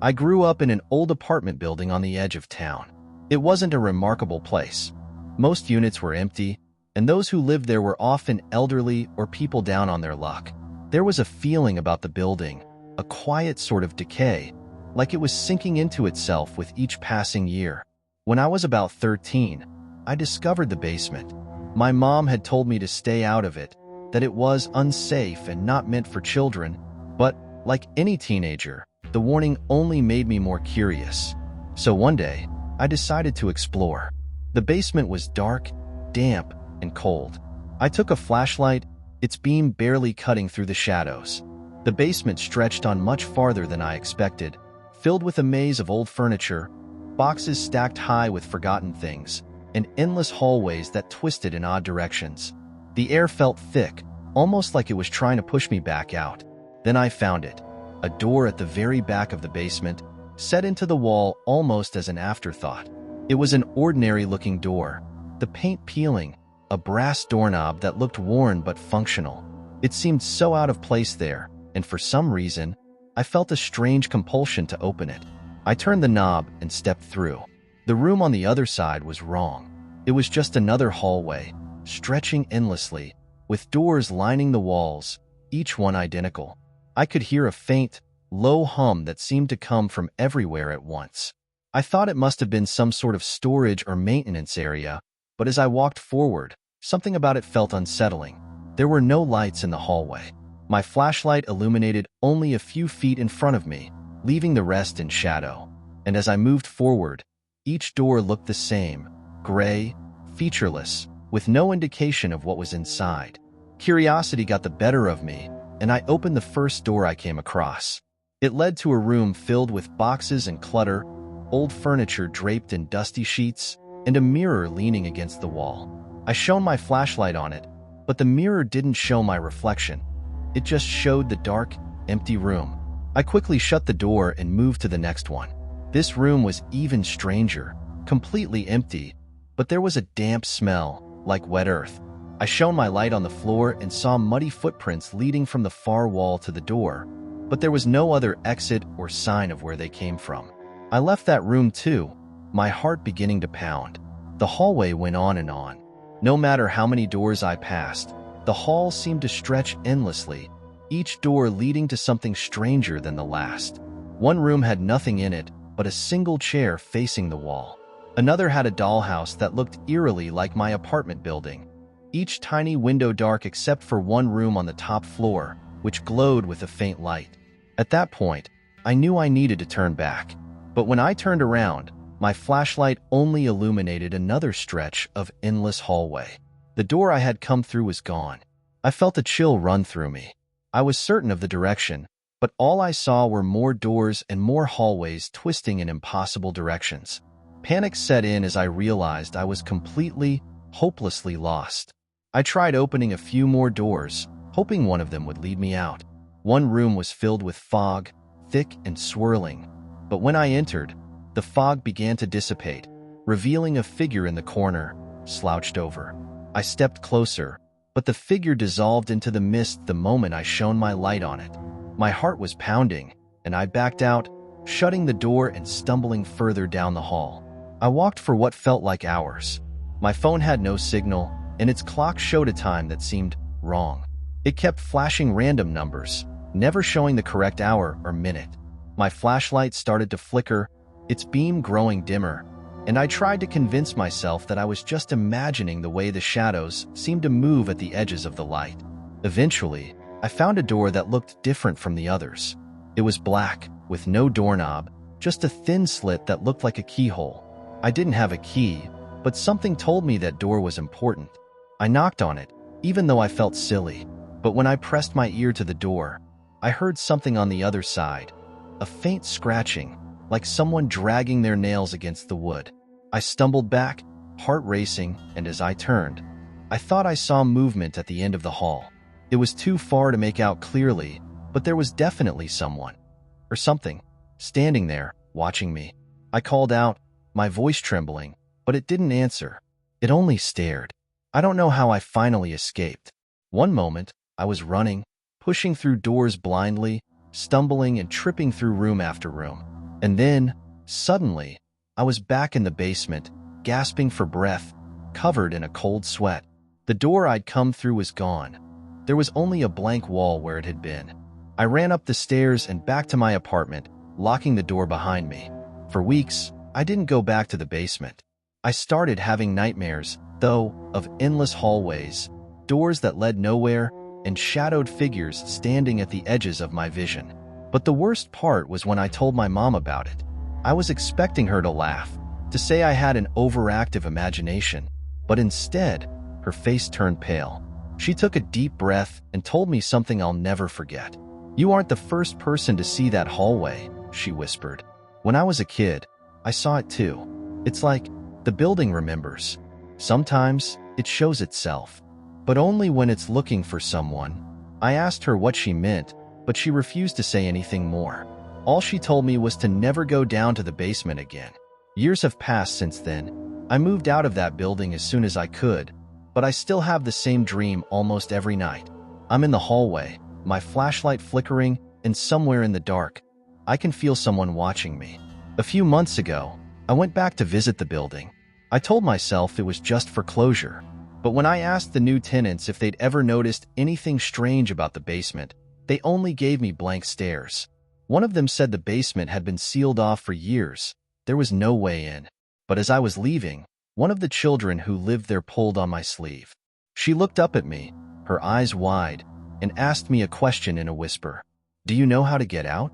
I grew up in an old apartment building on the edge of town. It wasn't a remarkable place. Most units were empty, and those who lived there were often elderly or people down on their luck. There was a feeling about the building, a quiet sort of decay, like it was sinking into itself with each passing year. When I was about 13, I discovered the basement. My mom had told me to stay out of it, that it was unsafe and not meant for children, but like any teenager, the warning only made me more curious. So one day, I decided to explore. The basement was dark, damp, and cold. I took a flashlight, its beam barely cutting through the shadows. The basement stretched on much farther than I expected, filled with a maze of old furniture, boxes stacked high with forgotten things, and endless hallways that twisted in odd directions. The air felt thick, almost like it was trying to push me back out. Then I found it, a door at the very back of the basement, set into the wall almost as an afterthought. It was an ordinary-looking door, the paint peeling, a brass doorknob that looked worn but functional. It seemed so out of place there, and for some reason, I felt a strange compulsion to open it. I turned the knob and stepped through. The room on the other side was wrong. It was just another hallway, stretching endlessly, with doors lining the walls, each one identical. I could hear a faint, low hum that seemed to come from everywhere at once. I thought it must have been some sort of storage or maintenance area, but as I walked forward, something about it felt unsettling. There were no lights in the hallway. My flashlight illuminated only a few feet in front of me, leaving the rest in shadow. And as I moved forward, each door looked the same, gray, featureless, with no indication of what was inside. Curiosity got the better of me, and I opened the first door I came across. It led to a room filled with boxes and clutter, old furniture draped in dusty sheets, and a mirror leaning against the wall. I shone my flashlight on it, but the mirror didn't show my reflection. It just showed the dark, empty room. I quickly shut the door and moved to the next one. This room was even stranger, completely empty, but there was a damp smell, like wet earth. I shone my light on the floor and saw muddy footprints leading from the far wall to the door, but there was no other exit or sign of where they came from. I left that room too, my heart beginning to pound. The hallway went on and on. No matter how many doors I passed, the hall seemed to stretch endlessly, each door leading to something stranger than the last. One room had nothing in it but a single chair facing the wall. Another had a dollhouse that looked eerily like my apartment building, each tiny window dark except for one room on the top floor, which glowed with a faint light. At that point, I knew I needed to turn back. But when I turned around, my flashlight only illuminated another stretch of endless hallway. The door I had come through was gone. I felt a chill run through me. I was certain of the direction, but all I saw were more doors and more hallways twisting in impossible directions. Panic set in as I realized I was completely, hopelessly lost. I tried opening a few more doors, hoping one of them would lead me out. One room was filled with fog, thick and swirling, but when I entered, the fog began to dissipate, revealing a figure in the corner, slouched over. I stepped closer, but the figure dissolved into the mist the moment I shone my light on it. My heart was pounding, and I backed out, shutting the door and stumbling further down the hall. I walked for what felt like hours. My phone had no signal, and its clock showed a time that seemed wrong. It kept flashing random numbers, never showing the correct hour or minute. My flashlight started to flicker, its beam growing dimmer, and I tried to convince myself that I was just imagining the way the shadows seemed to move at the edges of the light. Eventually, I found a door that looked different from the others. It was black, with no doorknob, just a thin slit that looked like a keyhole. I didn't have a key, but something told me that door was important. I knocked on it, even though I felt silly. But when I pressed my ear to the door, I heard something on the other side, a faint scratching, like someone dragging their nails against the wood. I stumbled back, heart racing, and as I turned, I thought I saw movement at the end of the hall. It was too far to make out clearly, but there was definitely someone, or something, standing there, watching me. I called out, my voice trembling, but it didn't answer. It only stared. I don't know how I finally escaped. One moment, I was running, pushing through doors blindly, stumbling and tripping through room after room. And then, suddenly, I was back in the basement, gasping for breath, covered in a cold sweat. The door I'd come through was gone. There was only a blank wall where it had been. I ran up the stairs and back to my apartment, locking the door behind me. For weeks, I didn't go back to the basement. I started having nightmares, though, of endless hallways, doors that led nowhere, and shadowed figures standing at the edges of my vision. But the worst part was when I told my mom about it. I was expecting her to laugh, to say I had an overactive imagination, but instead, her face turned pale. She took a deep breath and told me something I'll never forget. "You aren't the first person to see that hallway," she whispered. "When I was a kid, I saw it too. It's like the building remembers. Sometimes it shows itself, but only when it's looking for someone." I asked her what she meant, but she refused to say anything more. All she told me was to never go down to the basement again. Years have passed since then. I moved out of that building as soon as I could, but I still have the same dream almost every night. I'm in the hallway, my flashlight flickering, and somewhere in the dark, I can feel someone watching me. A few months ago, I went back to visit the building. I told myself it was just for closure, but when I asked the new tenants if they'd ever noticed anything strange about the basement, they only gave me blank stares. One of them said the basement had been sealed off for years. There was no way in. But as I was leaving, one of the children who lived there pulled on my sleeve. She looked up at me, her eyes wide, and asked me a question in a whisper. "Do you know how to get out?"